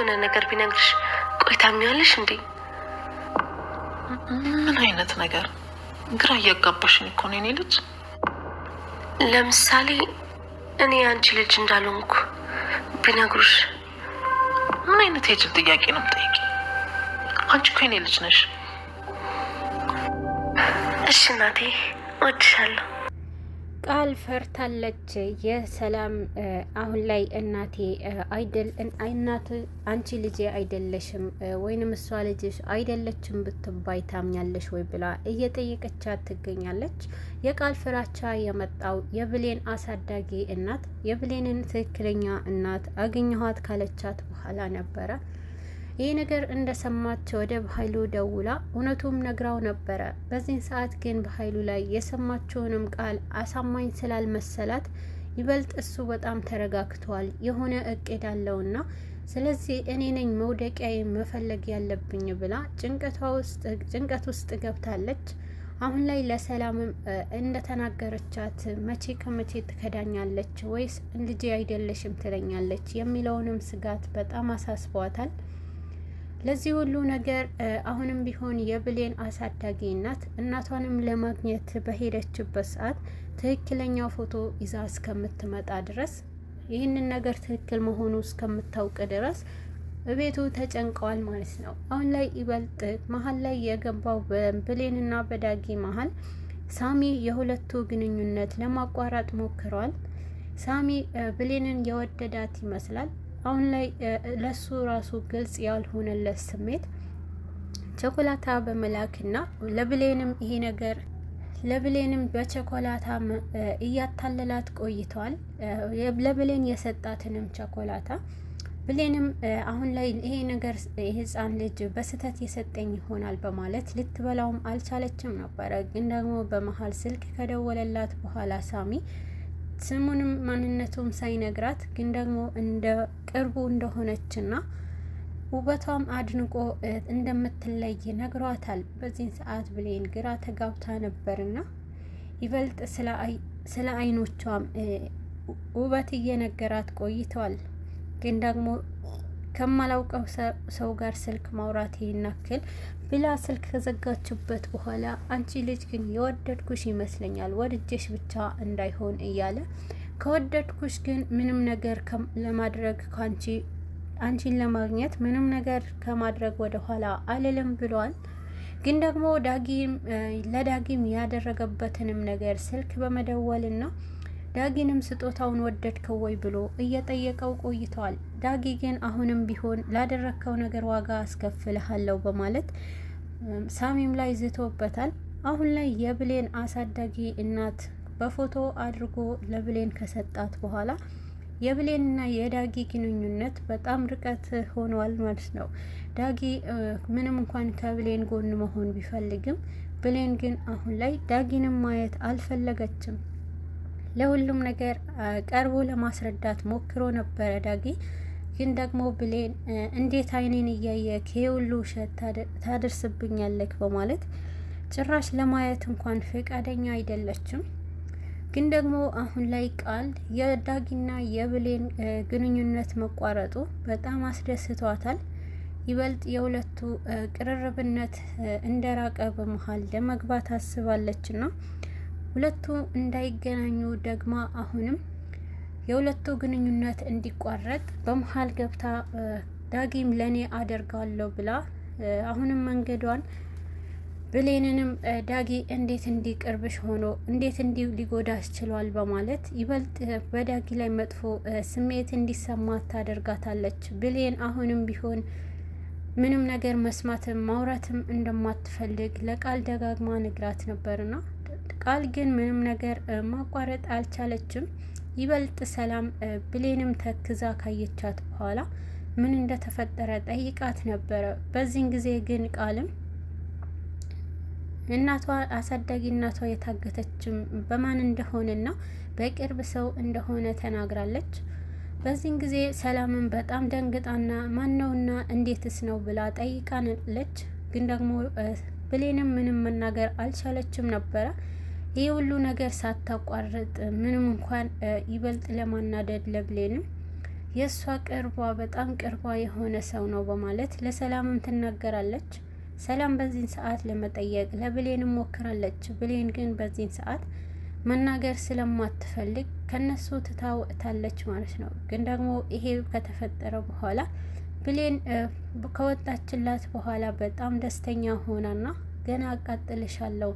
የሆነ ነገር ቢነግርሽ ቆይ ታምኛለሽ እንዴ? ምን አይነት ነገር? ግራ እያጋባሽኝ እኮ ነው የኔ ልጅ። ለምሳሌ እኔ አንቺ ልጅ እንዳልሆንኩ ቢነግሩሽ? ምን አይነት የጅል ጥያቄ ነው የምጠይቂ? አንቺ እኮ የኔ ልጅ ነሽ። እሺ እናቴ እወድሻለሁ። ቃል ፈርታለች። የሰላም አሁን ላይ እናቴ እናት አንቺ ልጄ አይደለሽም ወይንም እሷ ልጅሽ አይደለችም ብትባይ ታምኛለሽ ወይ ብላ እየጠየቀቻት ትገኛለች። የቃል ፍራቻ የመጣው የብሌን አሳዳጊ እናት የብሌንን ትክክለኛ እናት አገኘኋት ካለቻት በኋላ ነበረ። ይህ ነገር እንደሰማች ወደ በኃይሉ ደውላ እውነቱም ነግራው ነበረ። በዚህ ሰዓት ግን በኃይሉ ላይ የሰማችውንም ቃል አሳማኝ ስላልመሰላት ይበልጥ እሱ በጣም ተረጋግቷል። የሆነ እቅድ አለውና ስለዚህ እኔ ነኝ መውደቂያ መፈለግ ያለብኝ ብላ ጭንቀት ውስጥ ገብታለች። አሁን ላይ ለሰላምም እንደተናገረቻት መቼ ከመቼ ትከዳኛለች ወይስ ልጄ አይደለሽም ትለኛለች የሚለውንም ስጋት በጣም አሳስቧታል። ለዚህ ሁሉ ነገር አሁንም ቢሆን የብሌን አሳዳጊ እናቷንም ለማግኘት በሄደችበት ሰዓት ትክክለኛው ፎቶ ይዛ እስከምትመጣ ድረስ ይህንን ነገር ትክክል መሆኑ እስከምታውቅ ድረስ በቤቱ ተጨንቀዋል ማለት ነው። አሁን ላይ ይበልጥ መሀል ላይ የገባው በብሌንና በዳጊ መሀል ሳሚ የሁለቱ ግንኙነት ለማቋረጥ ሞክረዋል። ሳሚ ብሌንን የወደዳት ይመስላል። አሁን ላይ ለሱ ራሱ ግልጽ ያልሆነለት ስሜት ቸኮላታ በመላክና ለብሌንም በቸኮላታ እያታለላት ቆይተዋል። ለብሌን የሰጣትንም ቸኮላታ ብሌንም አሁን ላይ ይሄ ነገር የህፃን ልጅ በስተት የሰጠኝ ይሆናል በማለት ልትበላውም አልቻለችም ነበረ። ግን ደግሞ በመሀል ስልክ ከደወለላት በኋላ ሳሚ ስሙንም ማንነቱም ሳይነግራት ግን ደግሞ እንደ ቅርቡ እንደሆነችና ውበቷም አድንቆ እንደምትለይ ነግሯታል። በዚህን ሰዓት ብሌን ግራ ተጋብታ ነበርና ይበልጥ ስለ አይኖቿም ውበት እየነገራት ቆይተዋል። ግን ደግሞ ከማላውቀው ሰው ጋር ስልክ ማውራት ይናክል ብላ ስልክ ከዘጋችበት በኋላ አንቺ ልጅ ግን የወደድኩሽ ይመስለኛል ወድጄሽ ብቻ እንዳይሆን እያለ ከወደድኩሽ ግን ምንም ነገር ለማድረግ አንቺን ለማግኘት ምንም ነገር ከማድረግ ወደ ኋላ አልልም ብሏል። ግን ደግሞ ለዳጊም ያደረገበትንም ነገር ስልክ በመደወልና ዳጊንም ስጦታውን ወደድከው ወይ ብሎ እየጠየቀው ቆይተዋል። ዳጊ ግን አሁንም ቢሆን ላደረከው ነገር ዋጋ አስከፍልሃለሁ በማለት ሳሚም ላይ ዝቶበታል። አሁን ላይ የብሌን አሳዳጊ እናት በፎቶ አድርጎ ለብሌን ከሰጣት በኋላ የብሌንና የዳጊ ግንኙነት በጣም ርቀት ሆኗል ማለት ነው። ዳጊ ምንም እንኳን ከብሌን ጎን መሆን ቢፈልግም ብሌን ግን አሁን ላይ ዳጊንም ማየት አልፈለገችም። ለሁሉም ነገር ቀርቦ ለማስረዳት ሞክሮ ነበረ ዳጊ። ግን ደግሞ ብሌን እንዴት አይኔን እያየክ ይሄ ሁሉ ውሸት ታደርስብኛለክ በማለት ጭራሽ ለማየት እንኳን ፈቃደኛ አይደለችም። ግን ደግሞ አሁን ላይ ቃል የዳጊና የብሌን ግንኙነት መቋረጡ በጣም አስደስቷታል። ይበልጥ የሁለቱ ቅርርብነት እንደራቀ በመሀል ለመግባት አስባለችና ሁለቱ እንዳይገናኙ ደግማ አሁንም የሁለቱ ግንኙነት እንዲቋረጥ በመሀል ገብታ ዳጊም ለኔ አደርጋለሁ ብላ አሁንም መንገዷን ብሌንንም ዳጊ እንዴት እንዲቀርብሽ ሆኖ እንዴት ሊጎዳሽ ችሏል በማለት ይበልጥ በዳጊ ላይ መጥፎ ስሜት እንዲሰማት ታደርጋታለች። ብሌን አሁንም ቢሆን ምንም ነገር መስማትም ማውራትም እንደማትፈልግ ለቃል ደጋግማ ነግራት ነበርና ቃል ግን ምንም ነገር ማቋረጥ አልቻለችም። ይበልጥ ሰላም ብሌንም ተክዛ ካየቻት በኋላ ምን እንደተፈጠረ ጠይቃት ነበረ። በዚህን ጊዜ ግን ቃልም እናቷ አሳዳጊ እናቷ የታገተችም በማን እንደሆነና በቅርብ ሰው እንደሆነ ተናግራለች። በዚህን ጊዜ ሰላምን በጣም ደንግጣና ማነውና እንዴትስ ነው ብላ ጠይቃለች። ግን ደግሞ ብሌንም ምንም መናገር አልቻለችም ነበረ። ይህ ሁሉ ነገር ሳታቋርጥ ምንም እንኳን ይበልጥ ለማናደድ ለብሌንም የእሷ ቅርቧ በጣም ቅርቧ የሆነ ሰው ነው በማለት ለሰላምም ትናገራለች። ሰላም በዚህን ሰዓት ለመጠየቅ ለብሌን ሞክራለች። ብሌን ግን በዚህን ሰዓት መናገር ስለማትፈልግ ከነሱ ትታወጣለች ማለት ነው። ግን ደግሞ ይሄ ከተፈጠረ በኋላ ብሌን ከወጣችላት በኋላ በጣም ደስተኛ ሆናና ገና አቃጥልሻለሁ፣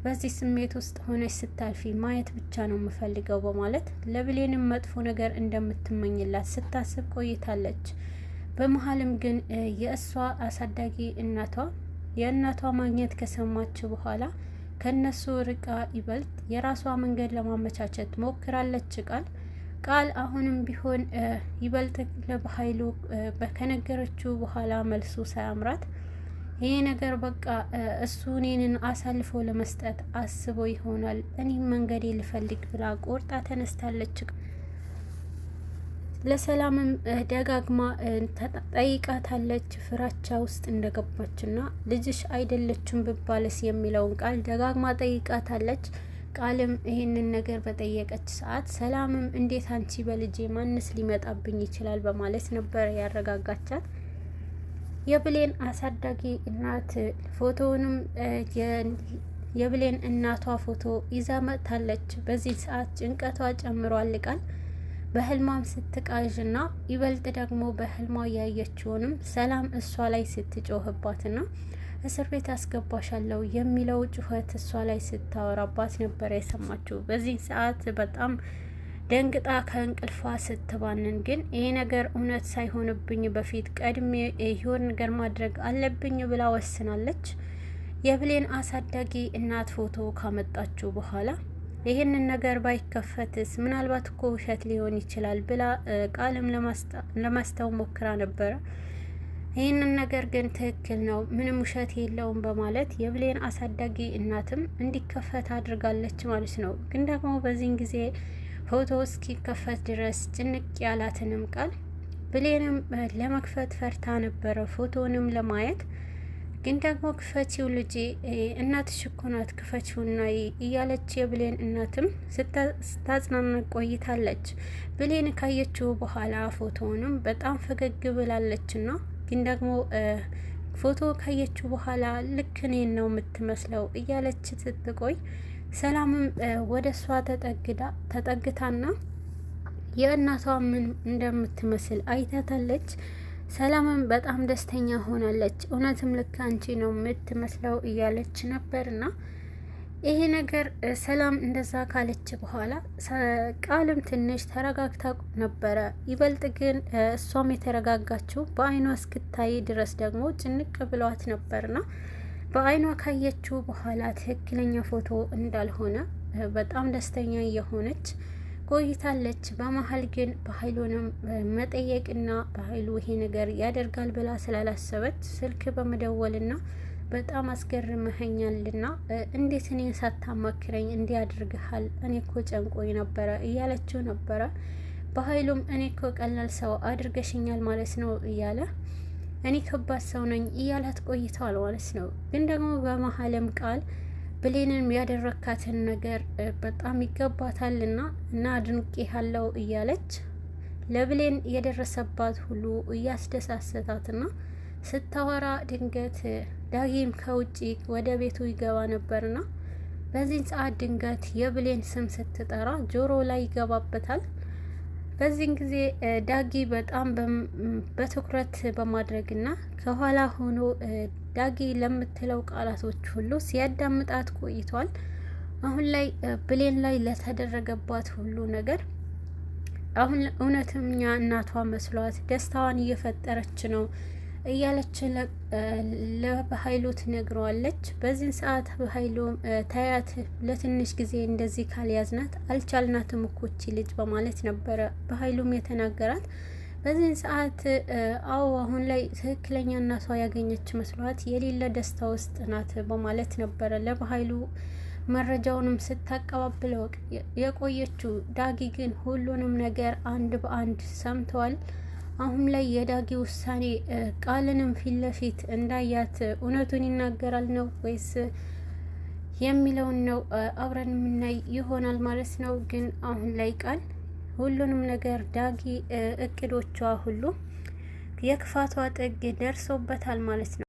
በዚህ ስሜት ውስጥ ሆነች ስታልፊ ማየት ብቻ ነው የምፈልገው በማለት ለብሌንም መጥፎ ነገር እንደምትመኝላት ስታስብ ቆይታለች። በመሀልም ግን የእሷ አሳዳጊ የእናቷ ማግኘት ከሰማች በኋላ ከነሱ ርቃ ይበልጥ የራሷ መንገድ ለማመቻቸት ሞክራለች። ቃል አሁንም ቢሆን ይበልጥ ለበኃይሉ ከነገረችው በኋላ መልሱ ሳያምራት ይሄ ነገር በቃ እሱ እኔንን አሳልፎ ለመስጠት አስቦ ይሆናል፣ እኔም መንገዴ ልፈልግ ብላ ቆርጣ ተነስታለች። ለሰላምም ደጋግማ ጠይቃታለች። ፍራቻ ውስጥ እንደገባችና ልጅሽ አይደለችም ብባልስ የሚለውን ቃል ደጋግማ ጠይቃታለች። ቃልም ይህንን ነገር በጠየቀች ሰዓት ሰላምም እንዴት አንቺ በልጄ ማንስ ሊመጣብኝ ይችላል በማለት ነበር ያረጋጋቻት። የብሌን አሳዳጊ እናት ፎቶውንም የብሌን እናቷ ፎቶ ይዛ መጥታለች። በዚህ ሰዓት ጭንቀቷ ጨምሯል። ቃል በህልሟም ስትቃዥና ይበልጥ ደግሞ በህልሟ ያየችውንም ሰላም እሷ ላይ ስትጮህባትና እስር ቤት አስገባሻለሁ የሚለው ጩኸት እሷ ላይ ስታወራባት ነበር የሰማችው። በዚህ ሰዓት በጣም ደንግጣ ከእንቅልፏ ስትባንን ግን ይሄ ነገር እውነት ሳይሆንብኝ በፊት ቀድሜ የሆነ ነገር ማድረግ አለብኝ ብላ ወስናለች። የብሌን አሳዳጊ እናት ፎቶ ካመጣችው በኋላ ይህንን ነገር ባይከፈትስ ምናልባት እኮ ውሸት ሊሆን ይችላል ብላ ቃልም ለማስተው ሞክራ ነበረ። ይህንን ነገር ግን ትክክል ነው፣ ምንም ውሸት የለውም በማለት የብሌን አሳዳጊ እናትም እንዲከፈት አድርጋለች ማለት ነው። ግን ደግሞ በዚህን ጊዜ ፎቶ እስኪከፈት ድረስ ጭንቅ ያላትንም ቃል ብሌንም ለመክፈት ፈርታ ነበረ ፎቶንም ለማየት። ግን ደግሞ ክፈቺው ልጄ እናትሽ እኮ ናት ክፈቺውና እያለች የብሌን እናትም ስታጽናና ቆይታለች። ብሌን ካየችው በኋላ ፎቶውንም በጣም ፈገግ ብላለችና ግን ደግሞ ፎቶ ካየችው በኋላ ልክ እኔን ነው የምትመስለው እያለች ስትቆይ ሰላምም ወደ እሷ ተጠግታና የእናቷ ምን እንደምትመስል አይታታለች። ሰላምም በጣም ደስተኛ ሆናለች። እውነትም ልክ አንቺ ነው የምትመስለው እያለች ነበርና ይሄ ነገር ሰላም እንደዛ ካለች በኋላ ቃልም ትንሽ ተረጋግታ ነበረ። ይበልጥ ግን እሷም የተረጋጋችው በአይኗ እስክታይ ድረስ ደግሞ ጭንቅ ብሏት ነበርና በአይኗ ካየችው በኋላ ትክክለኛ ፎቶ እንዳልሆነ በጣም ደስተኛ የሆነች ቆይታለች። በመሀል ግን በኃይሉንም መጠየቅና በኃይሉ ይሄ ነገር ያደርጋል ብላ ስላላሰበች ስልክ በመደወልና በጣም አስገርመኸኛልና እንዴት እኔን ሳታማክረኝ እንዲያደርግሃል? እኔ እኮ ጨንቆኝ ነበረ እያለችው ነበረ። በኃይሉም እኔ እኮ ቀላል ሰው አድርገሽኛል ማለት ነው እያለ እኔ ከባድ ሰው ነኝ እያላት ቆይተዋል ማለት ነው። ግን ደግሞ በመሀልም ቃል ብሌንን ያደረካትን ነገር በጣም ይገባታልና እና አድንቄሃለሁ እያለች ለብሌን የደረሰባት ሁሉ እያስደሳሰታትና ስታወራ ድንገት ዳጊም ከውጪ ወደ ቤቱ ይገባ ነበርና በዚህን ሰዓት ድንገት የብሌን ስም ስትጠራ ጆሮ ላይ ይገባበታል። በዚህን ጊዜ ዳጊ በጣም በትኩረት በማድረግና ከኋላ ሆኖ ዳጊ ለምትለው ቃላቶች ሁሉ ሲያዳምጣት ቆይቷል። አሁን ላይ ብሌን ላይ ለተደረገባት ሁሉ ነገር አሁን እውነትም እናቷ መስሏት ደስታዋን እየፈጠረች ነው እያለች ለበኃይሉ ትነግረዋለች። በዚህን ሰዓት በኃይሉ ታያት ለትንሽ ጊዜ እንደዚህ ካልያዝናት አልቻልናትም እኮ እቺ ልጅ በማለት ነበረ በኃይሉም የተናገራት። በዚህን ሰዓት አዎ አሁን ላይ ትክክለኛ እናቷ ያገኘች መስሏት የሌለ ደስታ ውስጥ ናት በማለት ነበረ ለበኃይሉ መረጃውንም ስታቀባብለው የቆየችው። ዳጊ ግን ሁሉንም ነገር አንድ በአንድ ሰምተዋል። አሁን ላይ የዳጊ ውሳኔ ቃልንም ፊት ለፊት እንዳያት እውነቱን ይናገራል ነው ወይስ የሚለውን ነው አብረን የምናይ ይሆናል ማለት ነው። ግን አሁን ላይ ቃል ሁሉንም ነገር ዳጊ እቅዶቿ ሁሉ የክፋቷ ጥግ ደርሶበታል ማለት ነው።